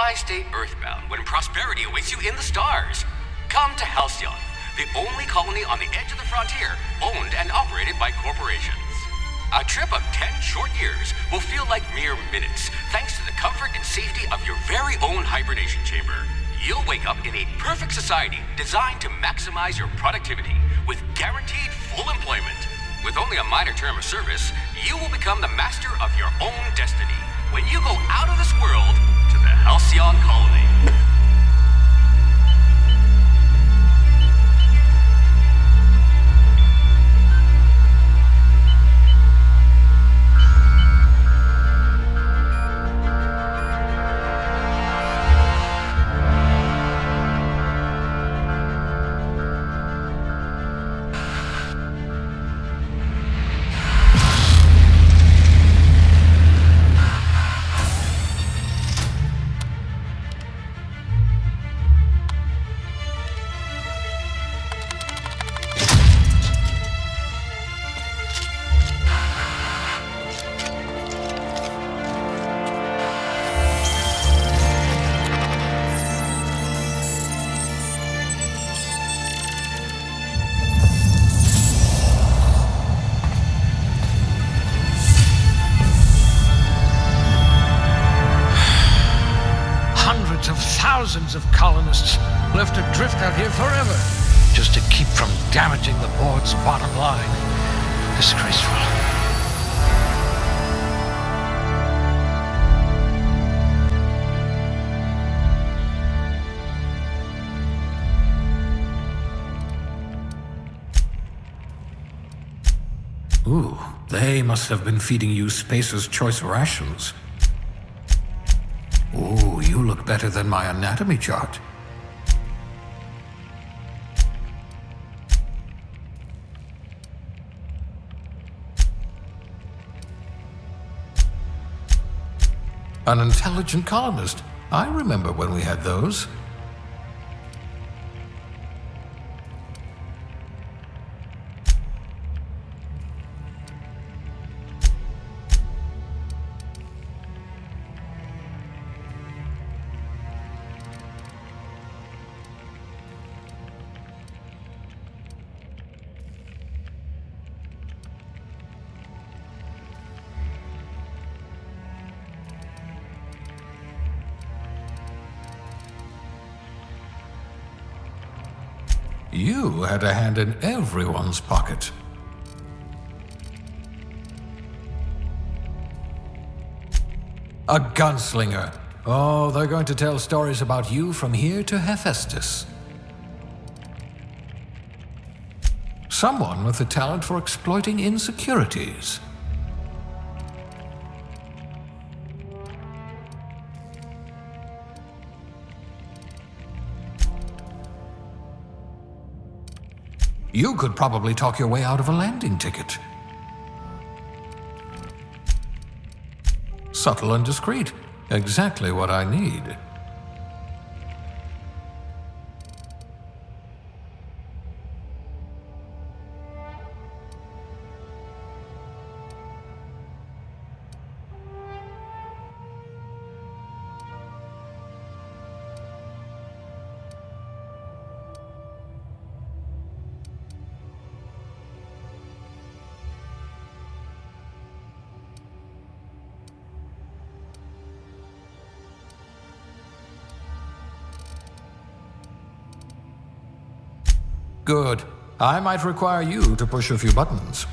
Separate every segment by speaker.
Speaker 1: Why stay earthbound when prosperity awaits you in the stars? Come to Halcyon, the only colony on the edge of the frontier, owned and operated by corporations. A trip of 10 short years will feel like mere minutes, thanks to the comfort and safety of your very own hibernation chamber. You'll wake up in a perfect society designed to maximize your productivity, with guaranteed full employment. With only a minor term of service, you will become the master of your own destiny when you go out of this world to the Halcyon colony.
Speaker 2: Thousands of colonists left adrift out here forever, just to keep from damaging the board's bottom line. Disgraceful.
Speaker 3: Ooh, they must have been feeding you Spacer's Choice rations. Ooh, you look better than my anatomy chart. An intelligent colonist. I remember when we had those. You had a hand in everyone's pocket. A gunslinger. Oh, they're going to tell stories about you from here to Hephaestus. Someone with the talent for exploiting insecurities. You could probably talk your way out of a landing ticket. Subtle and discreet. Exactly what I need. Good. I might require you to push a few buttons.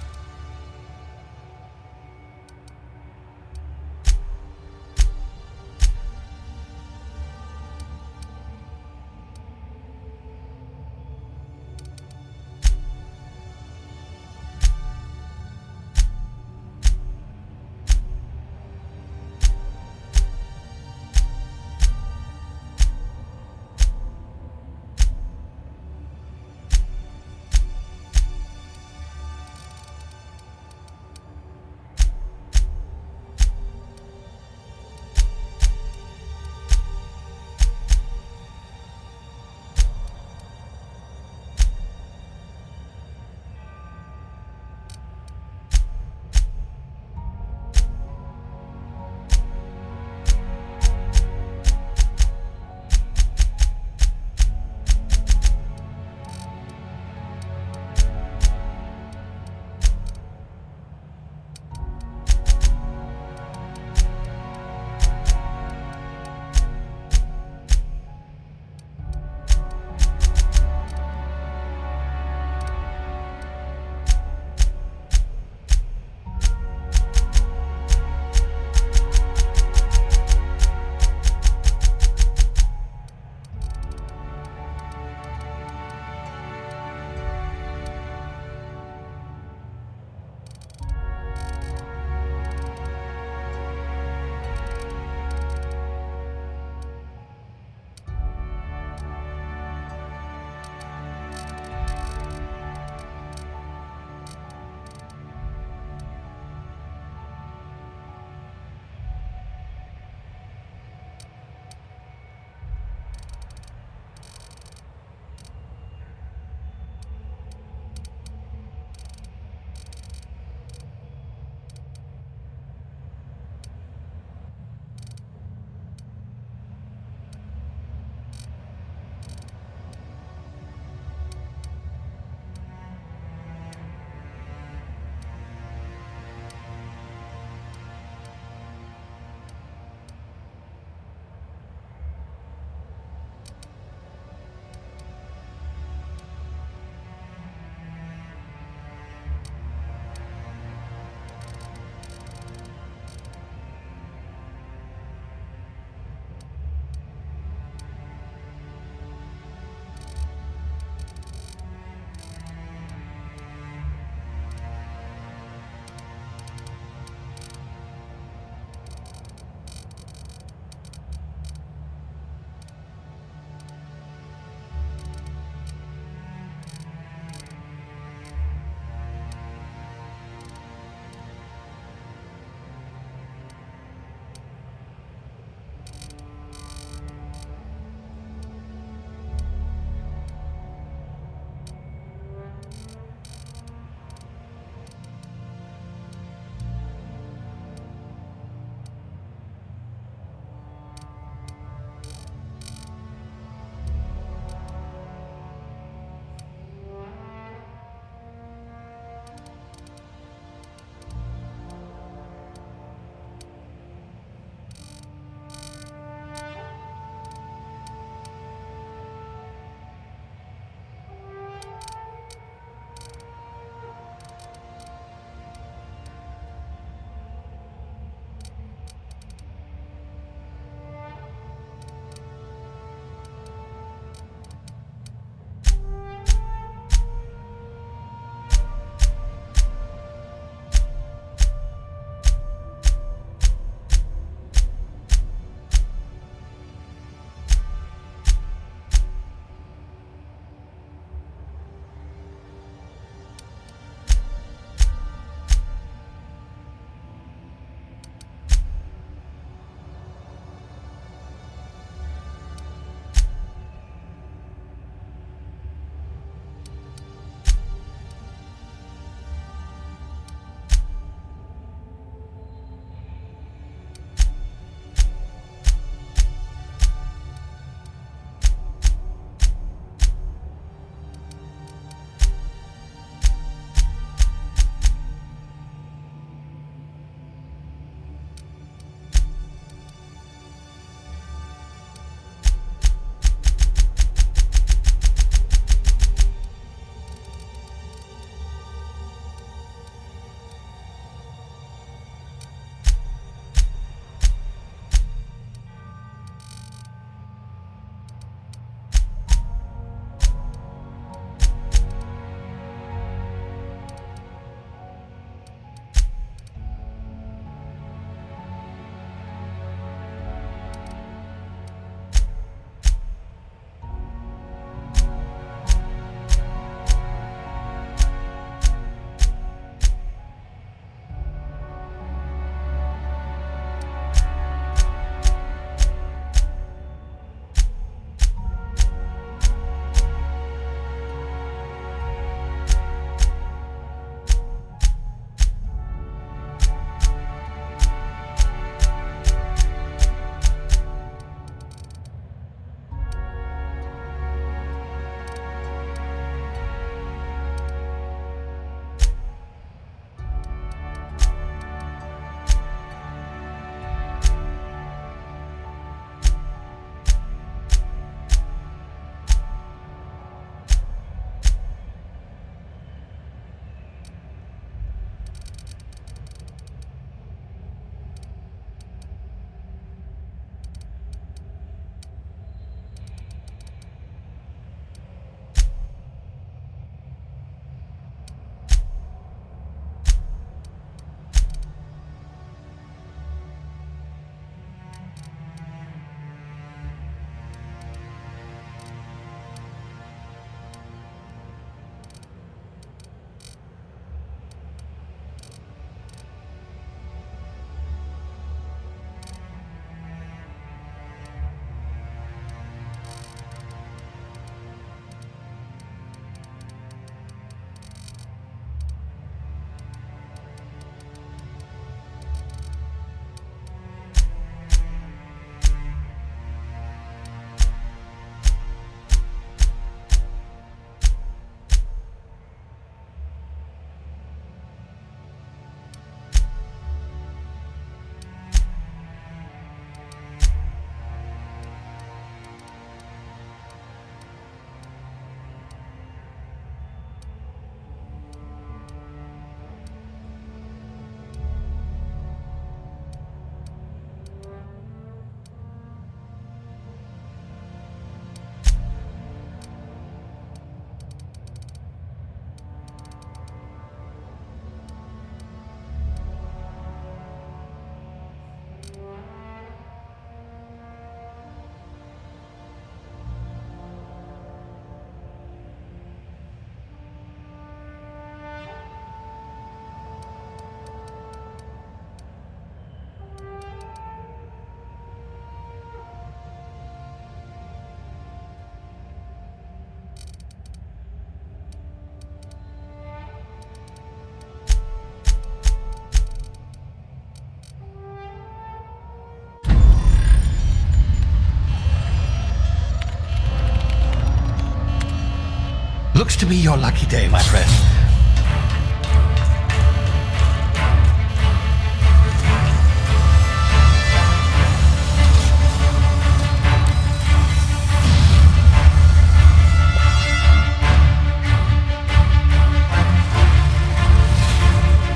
Speaker 2: Looks to be your lucky day, my friend.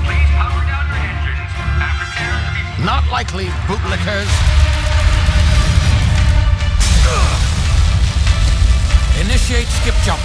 Speaker 1: Please power down your engines and prepare to be...
Speaker 2: Not likely, bootlickers.
Speaker 3: Initiate skip jump.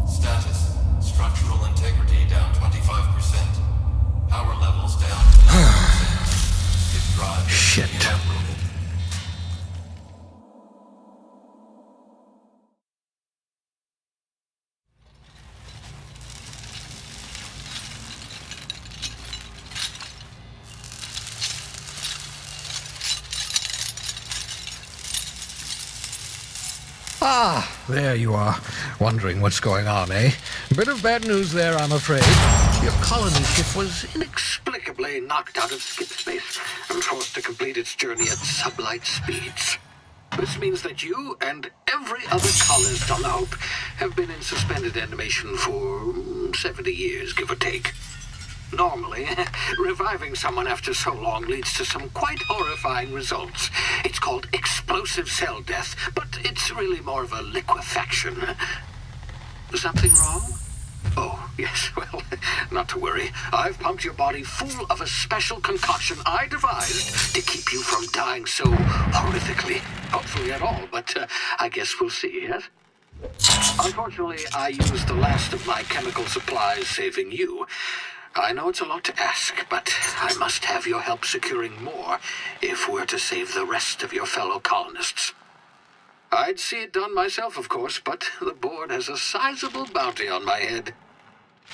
Speaker 4: Status. Structural integrity down 25%. Power levels down 90%. His drive is
Speaker 2: Shit.
Speaker 4: evaporated.
Speaker 2: Ah, there you are. Wondering what's going on, eh? Bit of bad news there, I'm afraid. Your colony ship was inexplicably knocked out of skip space and forced to complete its journey at sublight speeds. This means that you and every other colonist on the Hope have been in suspended animation for 70 years, give or take. Normally, reviving someone after so long leads to some quite horrifying results. It's called explosive cell death, but it's really more of a liquefaction. Something wrong? Oh, yes, well, not to worry. I've pumped your body full of a special concoction I devised to keep you from dying so horrifically. Hopefully at all, but I guess we'll see, yes? Unfortunately, I used the last of my chemical supplies saving you. I know it's a lot to ask, but I must have your help securing more if we're to save the rest of your fellow colonists. I'd see it done myself, of course, but the board has a sizable bounty on my head.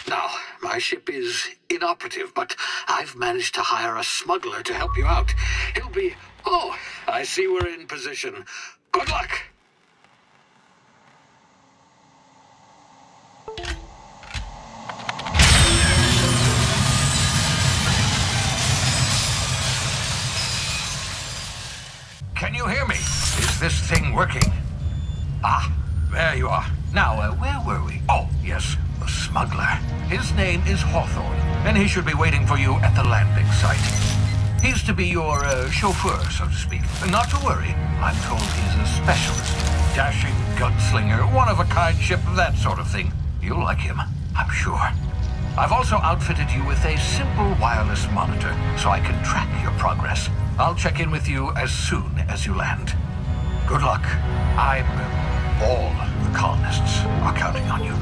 Speaker 2: Now, my ship is inoperative, but I've managed to hire a smuggler to help you out. He'll be... Oh, I see we're in position. Good luck! Can you hear me? Is this thing working? Ah, there you are. Now, where were we? Oh, yes, the smuggler. His name is Hawthorne, and he should be waiting for you at the landing site. He's to be your chauffeur, so to speak. Not to worry, I'm told he's a specialist. Dashing gunslinger, one-of-a-kind ship, that sort of thing. You'll like him, I'm sure. I've also outfitted you with a simple wireless monitor, so I can track your progress. I'll check in with you as soon as you land. Good luck. All the colonists are counting on you.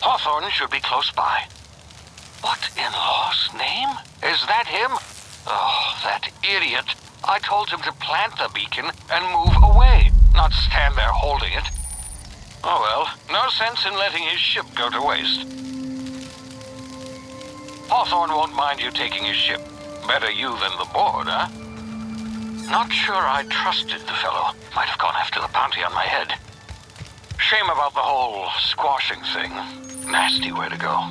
Speaker 5: Hawthorne should be close by. What in law's name? Is that him? Oh, that idiot. I told him to plant the beacon and move away, not stand there holding it. Oh well, no sense in letting his ship go to waste. Hawthorne won't mind you taking his ship. Better you than the board, huh? Not sure I trusted the fellow. Might have gone after the bounty on my head. Shame about the whole squashing thing. Nasty way to go.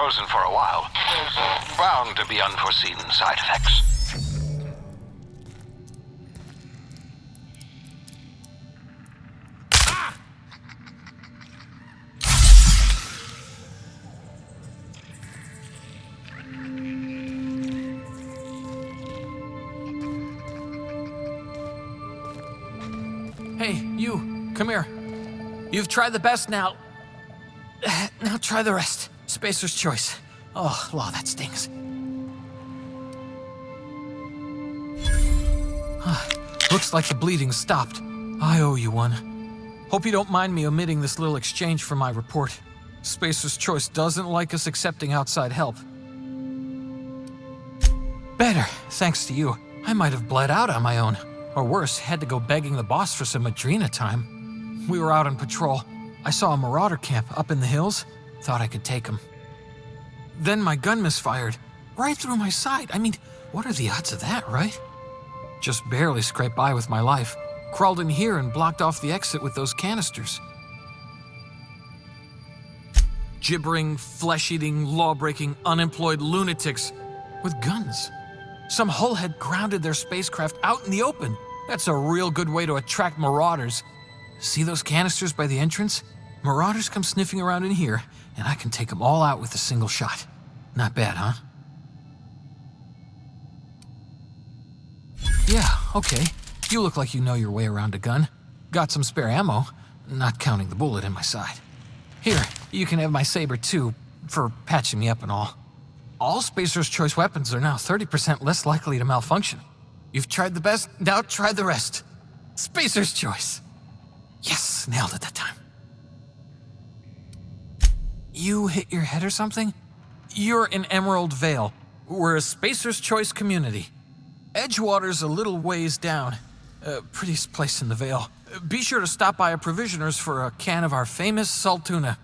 Speaker 5: frozen for a while. There's bound to be unforeseen side effects.
Speaker 3: Hey, you, come here. You've tried the best now. Now try the rest. Spacer's choice. Oh, wow, that stings. Looks like the bleeding stopped. I owe you one. Hope you don't mind me omitting this little exchange from my report. Spacer's choice doesn't like us accepting outside help. Better, thanks to you. I might have bled out on my own. Or worse, had to go begging the boss for some Adrena time. We were out on patrol. I saw a marauder camp up in the hills. Thought I could take him. Then my gun misfired. Right through my side. I mean, what are the odds of that, right? Just barely scraped by with my life. Crawled in here and blocked off the exit with those canisters. Gibbering, flesh-eating, law-breaking, unemployed lunatics with guns. Some hull had grounded their spacecraft out in the open. That's a real good way to attract marauders. See those canisters by the entrance? Marauders come sniffing around in here, and I can take them all out with a single shot. Not bad, huh? Yeah, okay. You look like you know your way around a gun. Got some spare ammo, not counting the bullet in my side. Here, you can have my saber too, for patching me up and all. All Spacer's Choice weapons are now 30% less likely to malfunction. You've tried the best, now try the rest. Spacer's Choice. Yes, nailed it that time. You hit your head or something? You're in Emerald Vale. We're a Spacer's Choice community. Edgewater's a little ways down. Prettiest place in the Vale. Be sure to stop by a provisioner's for a can of our famous salt tuna.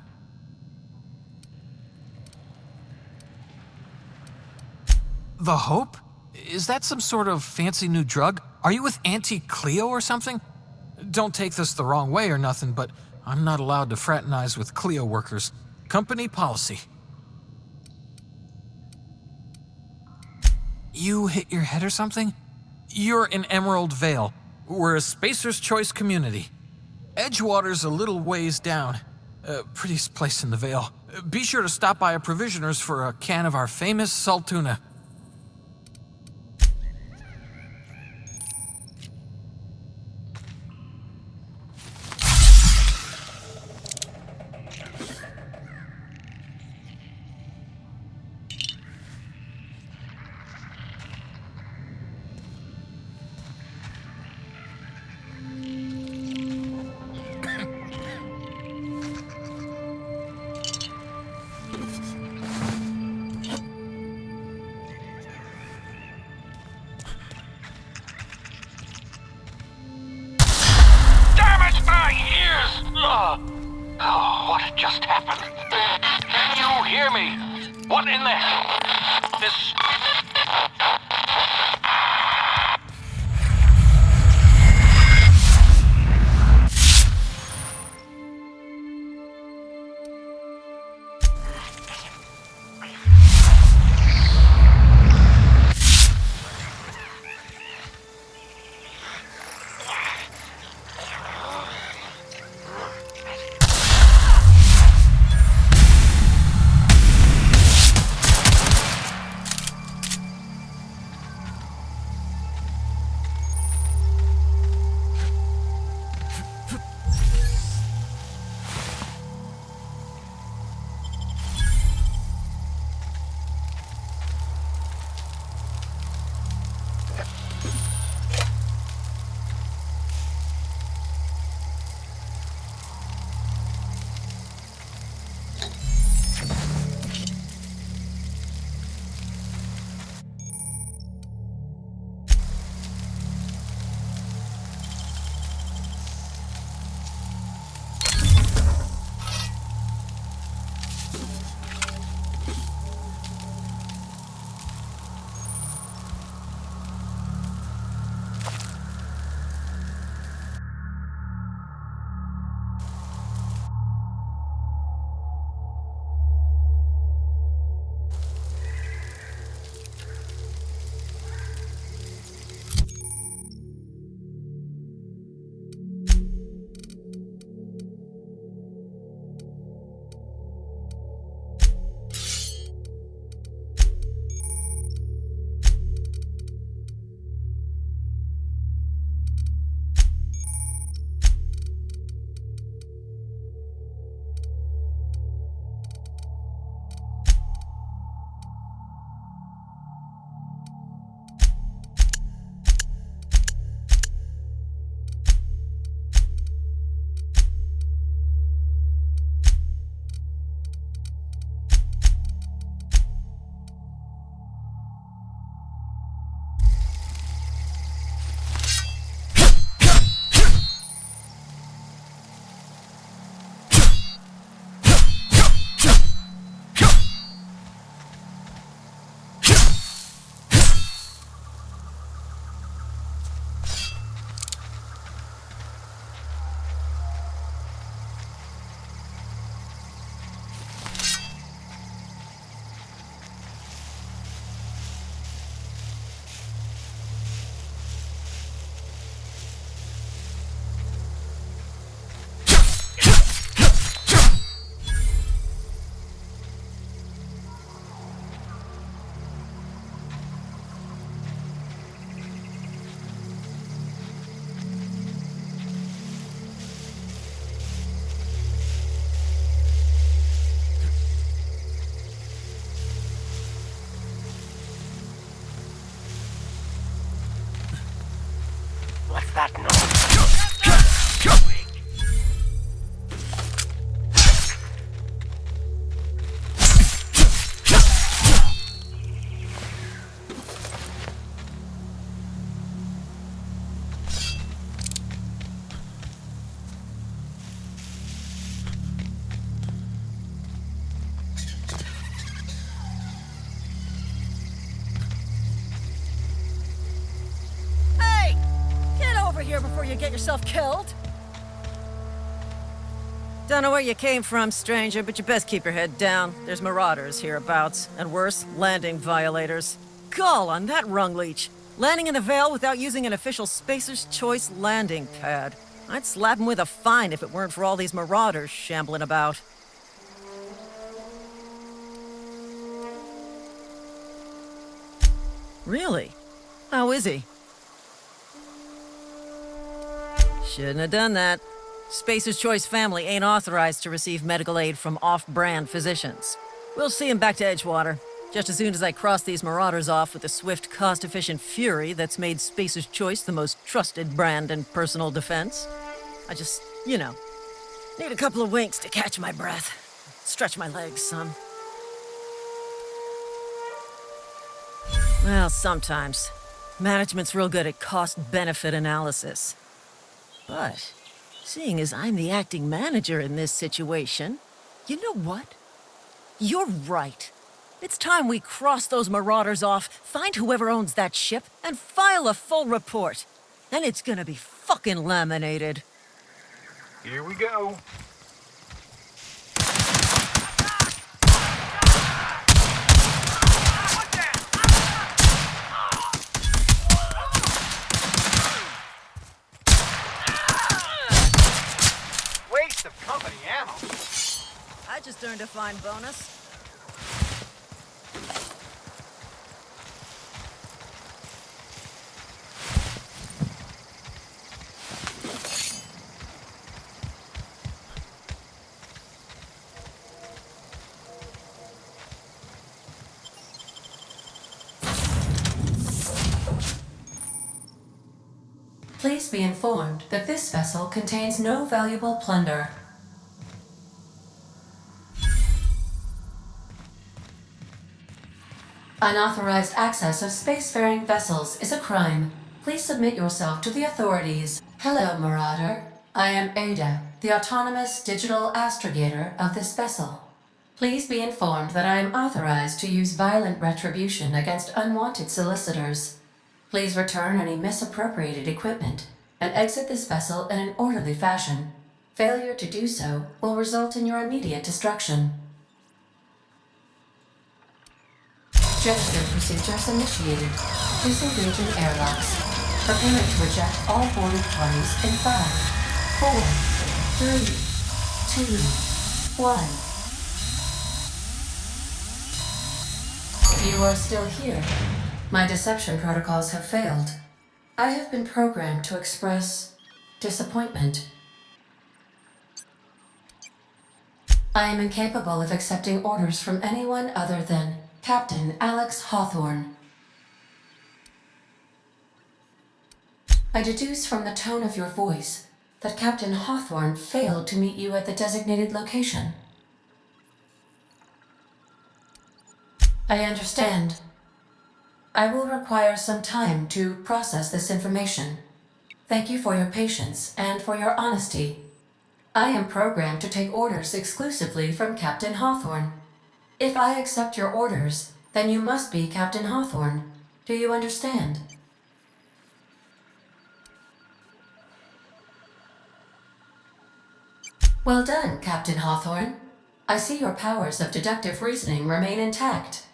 Speaker 3: The Hope? Is that some sort of fancy new drug? Are you with Auntie Cleo or something? Don't take this the wrong way or nothing, but I'm not allowed to fraternize with Cleo workers. Company policy. You hit your head or something? You're in Emerald Vale. We're a Spacer's Choice community. Edgewater's a little ways down. Prettiest place in the Vale. Be sure to stop by a provisioner's for a can of our famous salt tuna.
Speaker 5: Oh, what just happened? Can you hear me? What in the hell? This...
Speaker 6: get yourself killed? Don't know where you came from, stranger, but you best keep your head down. There's marauders hereabouts, and worse, landing violators. Gall on that rung leech. Landing in the Vale without using an official Spacer's Choice landing pad. I'd slap him with a fine if it weren't for all these marauders shambling about. Really? How is he? Shouldn't have done that. Spacer's Choice family ain't authorized to receive medical aid from off-brand physicians. We'll see him back to Edgewater, just as soon as I cross these marauders off with the swift, cost-efficient fury that's made Spacer's Choice the most trusted brand in personal defense. I just, need a couple of winks to catch my breath. Stretch my legs, son. Well, sometimes. Management's real good at cost-benefit analysis. But, seeing as I'm the acting manager in this situation, you know what? You're right. It's time we cross those marauders off, find whoever owns that ship, and file a full report. Then it's gonna be fucking laminated.
Speaker 2: Here we go. Waste of company ammo.
Speaker 6: I just earned a fine bonus.
Speaker 7: Please be informed that this vessel contains no valuable plunder. Unauthorized access of spacefaring vessels is a crime. Please submit yourself to the authorities. Hello, Marauder. I am Ada, the autonomous digital astrogator of this vessel. Please be informed that I am authorized to use violent retribution against unwanted solicitors. Please return any misappropriated equipment and exit this vessel in an orderly fashion. Failure to do so will result in your immediate destruction. Jettison procedures initiated. Please engage in airlocks. Preparing to eject all boarded parties in 5, 4, 3, 2, 1. You are still here. My deception protocols have failed. I have been programmed to express disappointment. I am incapable of accepting orders from anyone other than Captain Alex Hawthorne. I deduce from the tone of your voice that Captain Hawthorne failed to meet you at the designated location. I understand. I will require some time to process this information. Thank you for your patience and for your honesty. I am programmed to take orders exclusively from Captain Hawthorne. If I accept your orders, then you must be Captain Hawthorne. Do you understand? Well done, Captain Hawthorne. I see your powers of deductive reasoning remain intact.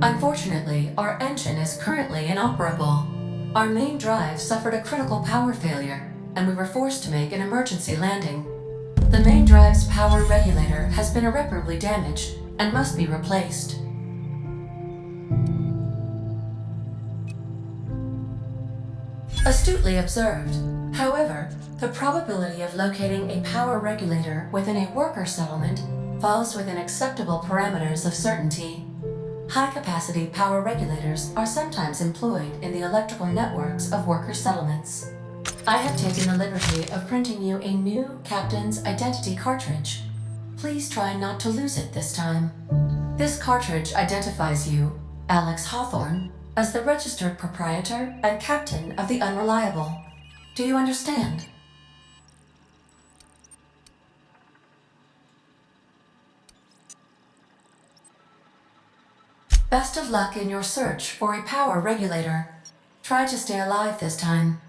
Speaker 7: Unfortunately, our engine is currently inoperable. Our main drive suffered a critical power failure, and we were forced to make an emergency landing. The main drive's power regulator has been irreparably damaged and must be replaced. Astutely observed. However, the probability of locating a power regulator within a worker settlement falls within acceptable parameters of certainty. High-capacity power regulators are sometimes employed in the electrical networks of worker settlements. I have taken the liberty of printing you a new Captain's Identity cartridge. Please try not to lose it this time. This cartridge identifies you, Alex Hawthorne, as the registered proprietor and captain of the Unreliable. Do you understand? Best of luck in your search for a power regulator. Try to stay alive this time.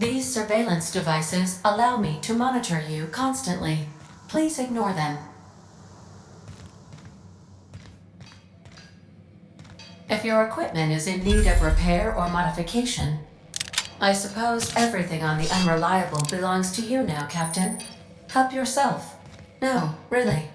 Speaker 7: These surveillance devices allow me to monitor you constantly. Please ignore them. If your equipment is in need of repair or modification, I suppose everything on the Unreliable belongs to you now, Captain. Help yourself. No, really.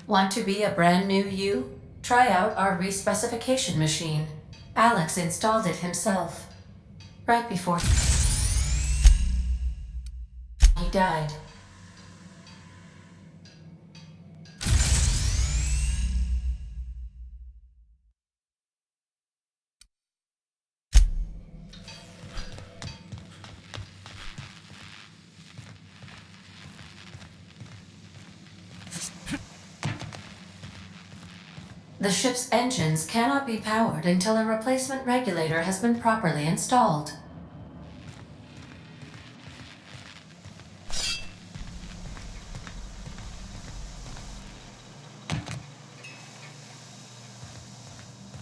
Speaker 7: Want to be a brand new you? Try out our respecification machine. Alex installed it himself. Right before he died. The ship's engines cannot be powered until a replacement regulator has been properly installed.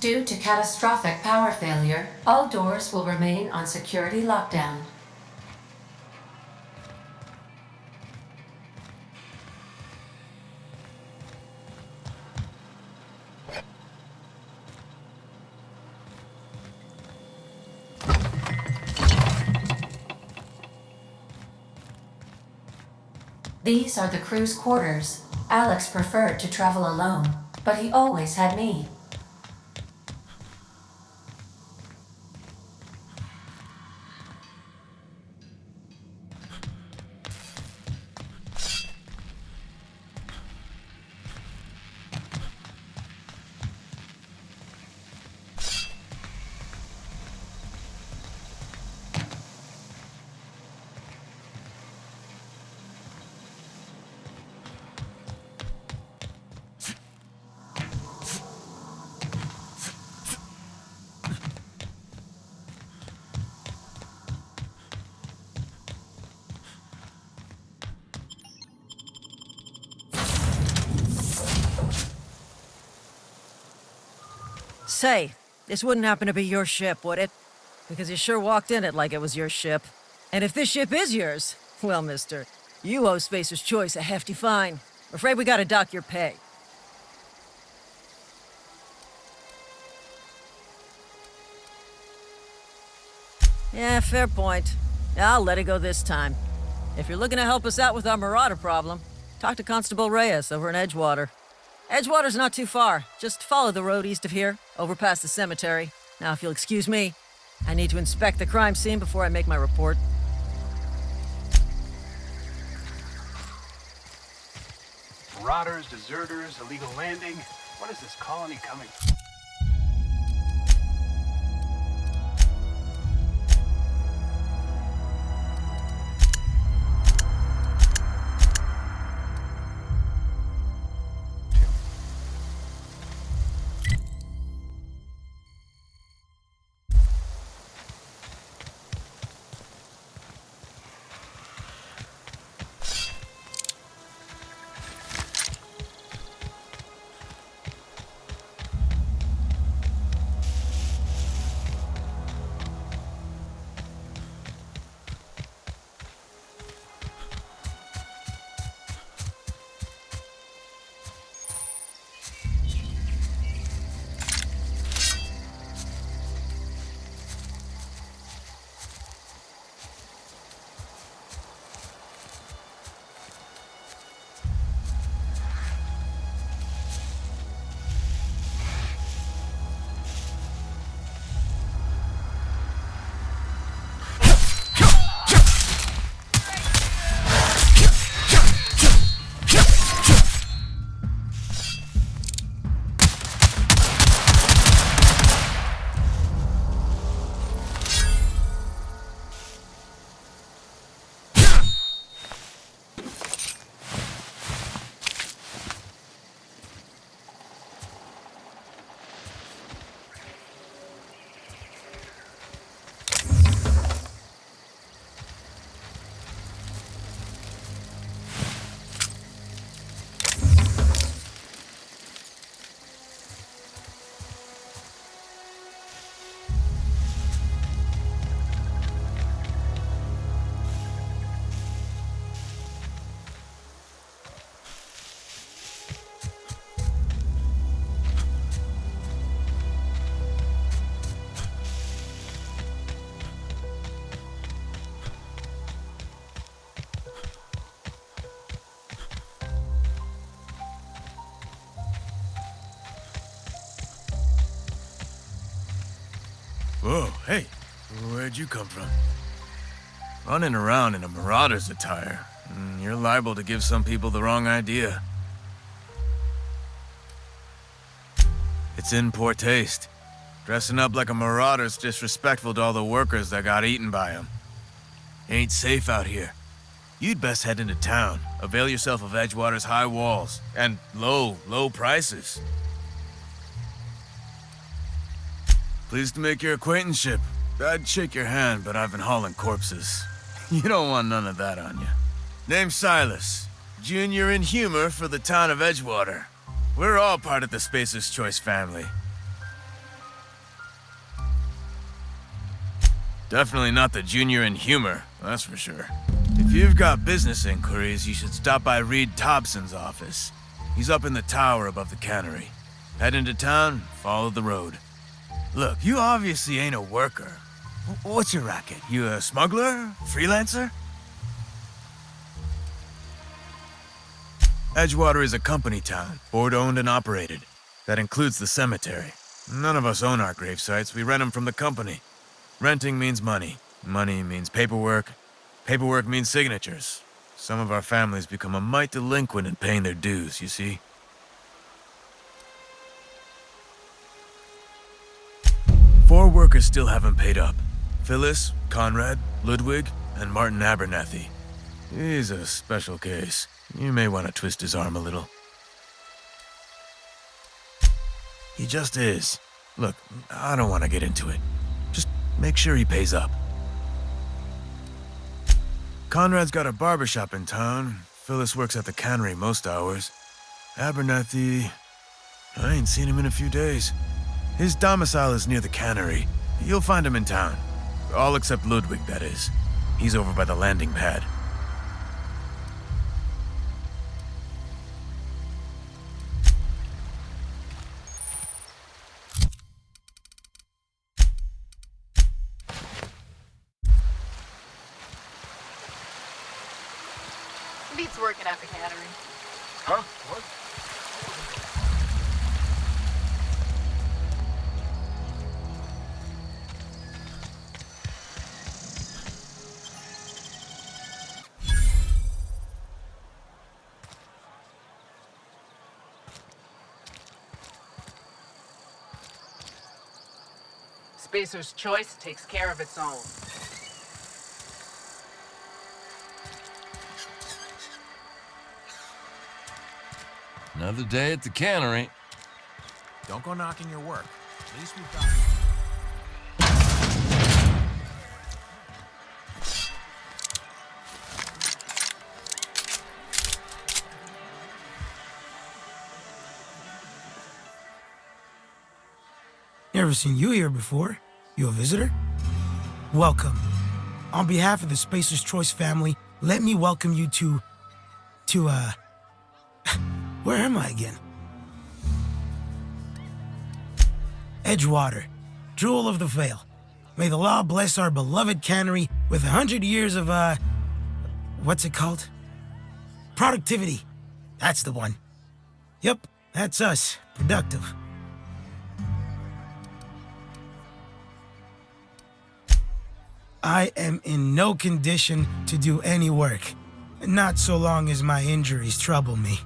Speaker 7: Due to catastrophic power failure, all doors will remain on security lockdown. These are the crew's quarters. Alex preferred to travel alone, but he always had me.
Speaker 6: Say, this wouldn't happen to be your ship, would it? Because you sure walked in it like it was your ship. And if this ship is yours, well, mister, you owe Spacer's Choice a hefty fine. Afraid we gotta dock your pay. Yeah, fair point. I'll let it go this time. If you're looking to help us out with our marauder problem, talk to Constable Reyes over in Edgewater. Edgewater's not too far. Just follow the road east of here, over past the cemetery. Now, if you'll excuse me, I need to inspect the crime scene before I make my report.
Speaker 8: Marauders, deserters, illegal landing. What is this colony coming?
Speaker 9: Oh, hey. Where'd you come from? Running around in a marauder's attire. You're liable to give some people the wrong idea. It's in poor taste. Dressing up like a marauder's disrespectful to all the workers that got eaten by them. Ain't safe out here. You'd best head into town. Avail yourself of Edgewater's high walls and low prices. Pleased to make your acquaintanceship. I'd shake your hand, but I've been hauling corpses. You don't want none of that on you. Name's Silas. Junior in humor for the town of Edgewater. We're all part of the Spacer's Choice family. Definitely not the junior in humor, that's for sure. If you've got business inquiries, you should stop by Reed Thompson's office. He's up in the tower above the cannery. Head into town, follow the road. Look, you obviously ain't a worker. What's your racket? You a smuggler? Freelancer? Edgewater is a company town, board-owned and operated. That includes the cemetery. None of us own our gravesites, we rent them from the company. Renting means money. Money means paperwork. Paperwork means signatures. Some of our families become a mite delinquent in paying their dues, you see? 4 workers still haven't paid up. Phyllis, Conrad, Ludwig, and Martin Abernathy. He's a special case. You may want to twist his arm a little. He just is. Look, I don't want to get into it. Just make sure he pays up. Conrad's got a barbershop in town. Phyllis works at the cannery most hours. Abernathy... I ain't seen him in a few days. His domicile is near the cannery. You'll find him in town. All except Ludwig, that is. He's over by the landing pad.
Speaker 10: Beats working at the cannery.
Speaker 8: Huh? What?
Speaker 10: Spacer's Choice takes care of its own.
Speaker 11: Another day at the cannery.
Speaker 9: Don't go knocking your work. At least we've got...
Speaker 12: Never seen you here before. You a visitor? Welcome. On behalf of the Spacer's Choice family, let me welcome you to where am I again? Edgewater, jewel of the Vale. May the law bless our beloved cannery with 100 years of, what's it called? Productivity. That's the one. Yep, that's us. Productive. I am in no condition to do any work. Not so long as my injuries trouble me.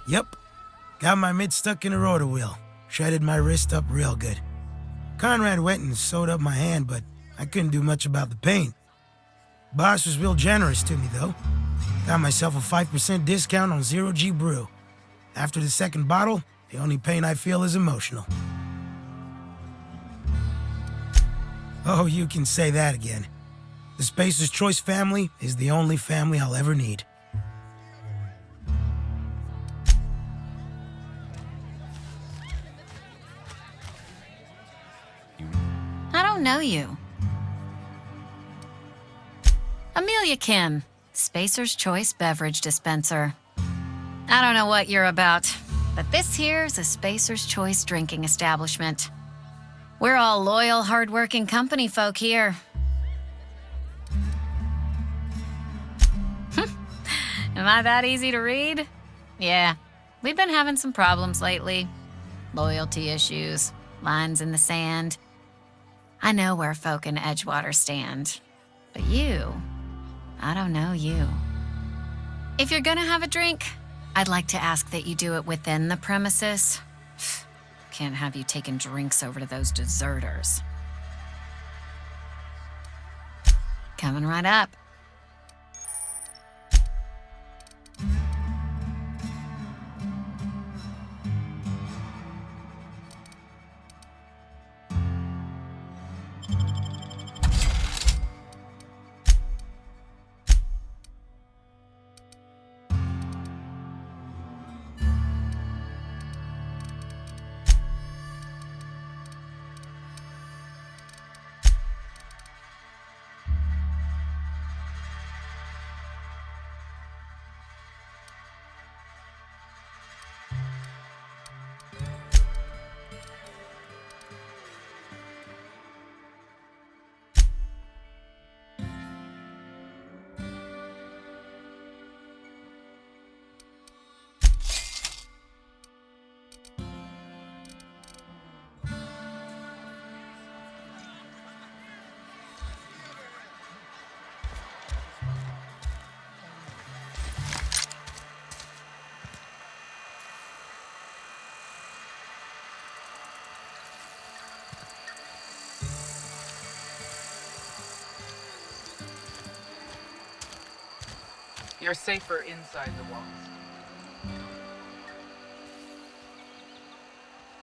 Speaker 12: Yep. Got my mid stuck in a rotor wheel. Shredded my wrist up real good. Conrad went and sewed up my hand, but I couldn't do much about the pain. Boss was real generous to me, though. Got myself a 5% discount on Zero G Brew. After the second bottle, the only pain I feel is emotional. Oh, you can say that again. The Spacer's Choice family is the only family I'll ever need.
Speaker 13: I don't know you. Amelia Kim, Spacer's Choice beverage dispenser. I don't know what you're about, but this here's a Spacer's Choice drinking establishment. We're all loyal, hard-working company folk here. Am I that easy to read? Yeah, we've been having some problems lately. Loyalty issues, lines in the sand. I know where folk in Edgewater stand. But you, I don't know you. If you're gonna have a drink, I'd like to ask that you do it within the premises. Can't have you taking drinks over to those deserters. Coming right up.
Speaker 10: You're safer inside the walls.